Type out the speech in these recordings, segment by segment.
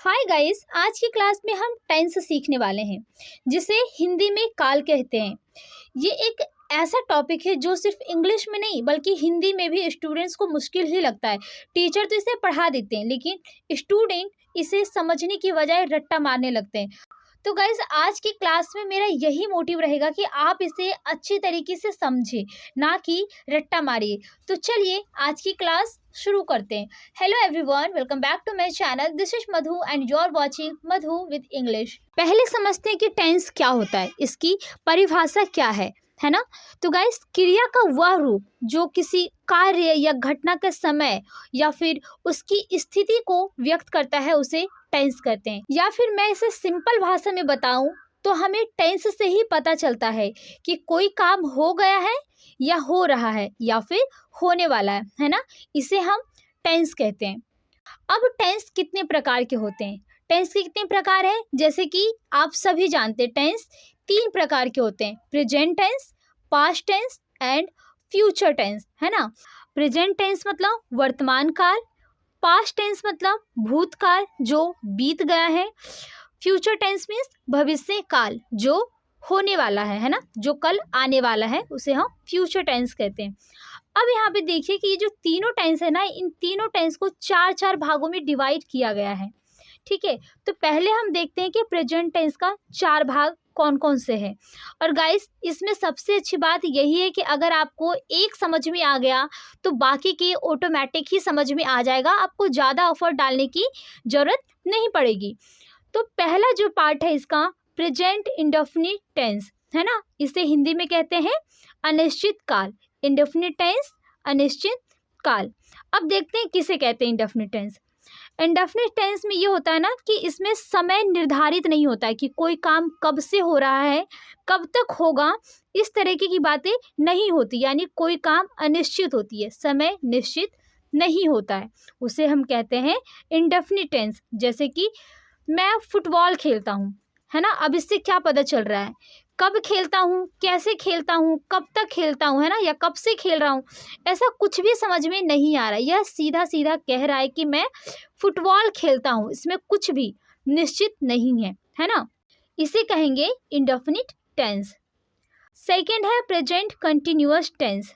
Hi guys, आज की class में हम टेंस सीखने वाले हैं जिसे हिंदी में काल कहते हैं। ये एक ऐसा टॉपिक है जो सिर्फ इंग्लिश में नहीं बल्कि हिंदी में भी स्टूडेंट्स को मुश्किल ही लगता है। टीचर तो इसे पढ़ा देते हैं लेकिन स्टूडेंट इसे समझने की बजाय रट्टा मारने लगते हैं। तो गाइज आज की क्लास में मेरा यही मोटिव रहेगा कि आप इसे अच्छी तरीके से समझें, ना कि रट्टा मारिए। तो चलिए आज की क्लास शुरू करते हैं। Hello everyone, welcome back to my channel. This is Madhu and you are watching Madhu with English. पहले समझते हैं कि टेंस क्या होता है, इसकी परिभाषा क्या है ना। तो गाइस, क्रिया का वह रूप जो किसी कार्य या घटना के समय या फिर उसकी स्थिति को व्यक्त करता है उसे टेंस कहते हैं। या फिर मैं इसे सिंपल भाषा में बताऊं तो हमें टेंस से ही पता चलता है कि कोई काम हो गया है या हो रहा है या फिर होने वाला है ना। इसे हम टेंस कहते हैं। अब टेंस कितने प्रकार के होते हैं? टेंस के कितने प्रकार हैं? जैसे कि आप सभी जानते हैं टेंस 3 प्रकार के होते हैं, present tense, past tense and future tense, है ना। प्रेजेंट टेंस मतलब वर्तमान काल, पास्ट टेंस मतलब भूतकाल जो बीत गया है, फ्यूचर टेंस मीन्स भविष्य काल जो होने वाला है ना, जो कल आने वाला है उसे हम फ्यूचर टेंस कहते हैं। अब यहाँ पे देखिए कि ये जो तीनों टेंस है ना, इन तीनों टेंस को 4 भागों में डिवाइड किया गया है। ठीक है, तो पहले हम देखते हैं कि प्रेजेंट टेंस का 4 भाग कौन कौन से हैं। और गाइस, इसमें सबसे अच्छी बात यही है कि अगर आपको एक समझ में आ गया तो बाकी के ऑटोमेटिक ही समझ में आ जाएगा, आपको ज़्यादा एफर्ट डालने की ज़रूरत नहीं पड़ेगी। तो पहला जो पार्ट है इसका प्रेजेंट इंडेफिनिट टेंस, है ना। इसे हिंदी में कहते हैं अनिश्चित काल। इंडेफिनिट टेंस, अनिश्चित काल। अब देखते हैं किसे कहते हैं इंडेफिनिट टेंस। इंडेफिनिट टेंस में ये होता है ना कि इसमें समय निर्धारित नहीं होता है कि कोई काम कब से हो रहा है, कब तक होगा, इस तरीके की बातें नहीं होती। यानी कोई काम अनिश्चित होती है, समय निश्चित नहीं होता है, उसे हम कहते हैं इंडेफिनिट टेंस। जैसे कि मैं फुटबॉल खेलता हूँ, है ना। अब इससे क्या पता चल रहा है, कब खेलता हूँ, कैसे खेलता हूँ, कब तक खेलता हूँ, है ना, या कब से खेल रहा हूँ, ऐसा कुछ भी समझ में नहीं आ रहा है। यह सीधा सीधा कह रहा है कि मैं फुटबॉल खेलता हूँ, इसमें कुछ भी निश्चित नहीं है ना। इसे कहेंगे इंडेफिनिट टेंस। सेकेंड है प्रेजेंट कंटिन्यूअस टेंस।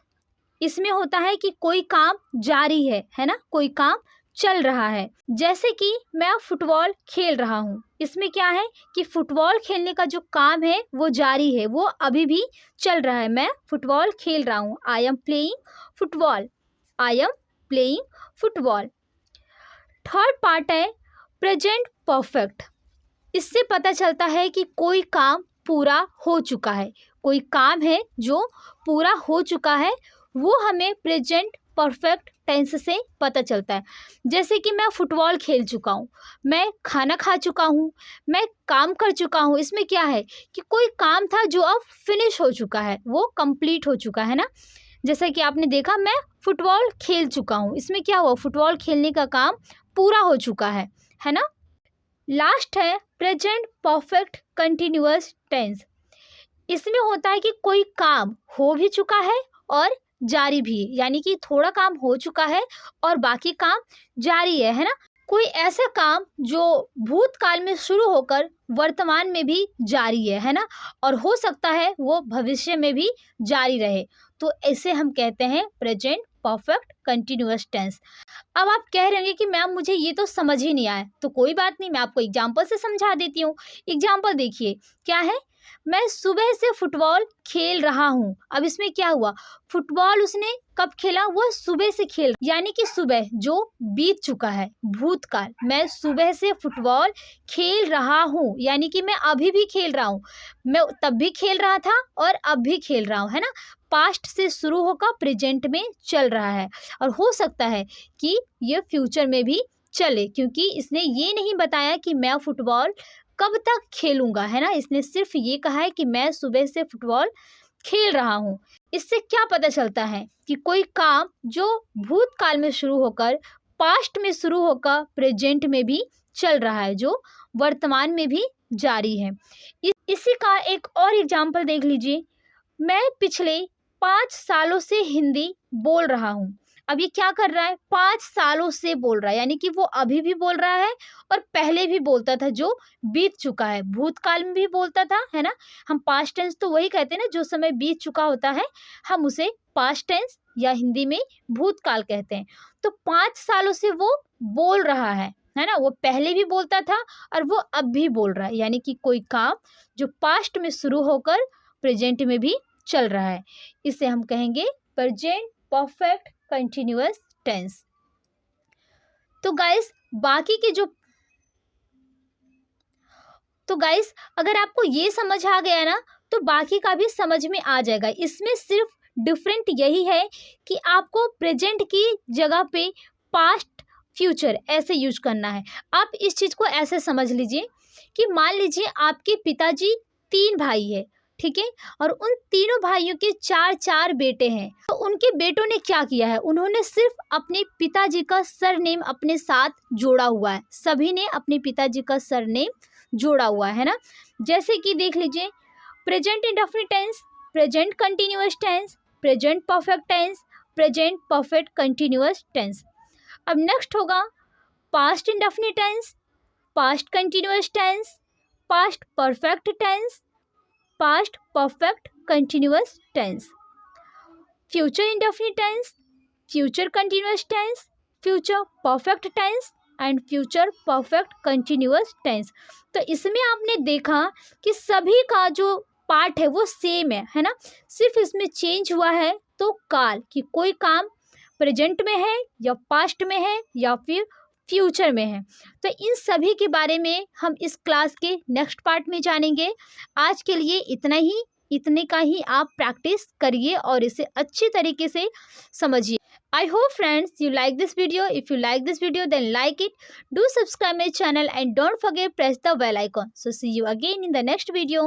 इसमें होता है कि कोई काम जारी है ना, कोई काम चल रहा है। जैसे कि मैं फुटबॉल खेल रहा हूँ, इसमें क्या है कि फुटबॉल खेलने का जो काम है वो जारी है, वो अभी भी चल रहा है। मैं फुटबॉल खेल रहा हूँ, I am playing football, I am playing football. Third part है प्रेजेंट परफेक्ट। इससे पता चलता है कि कोई काम पूरा हो चुका है, कोई काम है जो पूरा हो चुका है, वो हमें प्रेजेंट परफेक्ट टेंस से पता चलता है। जैसे कि मैं फुटबॉल खेल चुका हूँ, मैं खाना खा चुका हूँ, मैं काम कर चुका हूँ। इसमें क्या है कि कोई काम था जो अब फिनिश हो चुका है, वो कंप्लीट हो चुका है ना। जैसा कि आपने देखा मैं फुटबॉल खेल चुका हूँ, इसमें क्या हुआ, फुटबॉल खेलने का काम पूरा हो चुका है ना। लास्ट है प्रेजेंट परफेक्ट कंटिन्यूअस टेंस। इसमें होता है कि कोई काम हो भी चुका है और जारी भी, यानी कि थोड़ा काम हो चुका है और बाकी काम जारी है ना। कोई ऐसा काम जो भूतकाल में शुरू होकर वर्तमान में भी जारी है ना, और हो सकता है वो भविष्य में भी जारी रहे, तो ऐसे हम कहते हैं प्रेजेंट परफेक्ट कंटिन्यूअस टेंस। अब आप कह रहे होंगे कि मैम मुझे ये तो समझ ही नहीं आया, तो कोई बात नहीं, मैं आपको एग्जाम्पल से समझा देती हूँ। एग्जाम्पल देखिए क्या है, मैं सुबह से फुटबॉल खेल रहा हूँ। अब इसमें क्या हुआ, फुटबॉल उसने कब खेला, वो सुबह से खेल, यानी कि सुबह जो बीत चुका है, भूतकाल। मैं सुबह से फुटबॉल खेल रहा हूँ, यानी कि मैं अभी भी खेल रहा हूँ, मैं तब भी खेल रहा था और अब भी खेल रहा हूँ, है ना। पास्ट से शुरू होकर प्रेजेंट में चल रहा है और हो सकता है कि ये फ्यूचर में भी चले, क्योंकि इसने ये नहीं बताया कि मैं फुटबॉल कब तक खेलूंगा, है ना। इसने सिर्फ ये कहा है कि मैं सुबह से फुटबॉल खेल रहा हूँ। इससे क्या पता चलता है कि कोई काम जो भूतकाल में शुरू होकर, पास्ट में शुरू होकर प्रेजेंट में भी चल रहा है, जो वर्तमान में भी जारी है। इसी का एक और एग्जाम्पल देख लीजिए। मैं पिछले 5 सालों से हिंदी बोल रहा हूँ। अब ये क्या कर रहा है, 5 सालों से बोल रहा है, यानी कि वो अभी भी बोल रहा है और पहले भी बोलता था जो बीत चुका है, भूतकाल में भी बोलता था, है ना। हम पास्ट टेंस तो वही कहते हैं ना, जो समय बीत चुका होता है हम उसे पास्ट टेंस या हिंदी में भूतकाल कहते हैं। तो 5 सालों से वो बोल रहा है ना। वो पहले भी बोलता था और वो अब भी बोल रहा है, यानी कि कोई काम जो पास्ट में शुरू होकर प्रेजेंट में भी चल रहा है, इसे हम कहेंगे प्रेजेंट परफेक्ट कंटिन्यूअस टेंस। तो गाइस अगर आपको ये समझ आ गया ना, तो बाकी का भी समझ में आ जाएगा। इसमें सिर्फ डिफरेंट यही है कि आपको प्रेजेंट की जगह पे पास्ट फ्यूचर ऐसे यूज करना है। आप इस चीज़ को ऐसे समझ लीजिए कि मान लीजिए आपके पिताजी 3 भाई है, ठीक है, और उन तीनों भाइयों के 4 बेटे हैं। तो उनके बेटों ने क्या किया है, उन्होंने सिर्फ अपने पिताजी का सरनेम अपने साथ जोड़ा हुआ है। सभी ने अपने पिताजी का सरनेम जोड़ा हुआ है ना। जैसे कि देख लीजिए, present indefinite tense, present continuous tense, present perfect tense, present perfect continuous tense. अब नेक्स्ट होगा past indefinite tense, past continuous tense, past perfect tense, past perfect continuous tense, future indefinite tense, future continuous tense, future perfect tense and future perfect continuous tense. तो इसमें आपने देखा कि सभी का जो पार्ट है वो सेम है ना, सिर्फ इसमें चेंज हुआ है तो काल, कि कोई काम प्रेजेंट में है या पास्ट में है या फिर फ्यूचर में है। तो इन सभी के बारे में हम इस क्लास के नेक्स्ट पार्ट में जानेंगे। आज के लिए इतने का ही आप प्रैक्टिस करिए और इसे अच्छी तरीके से समझिए। I hope friends you like this video. If you like this video then like it. Do subscribe my channel and don't forget press the bell icon. So see you again in the next video.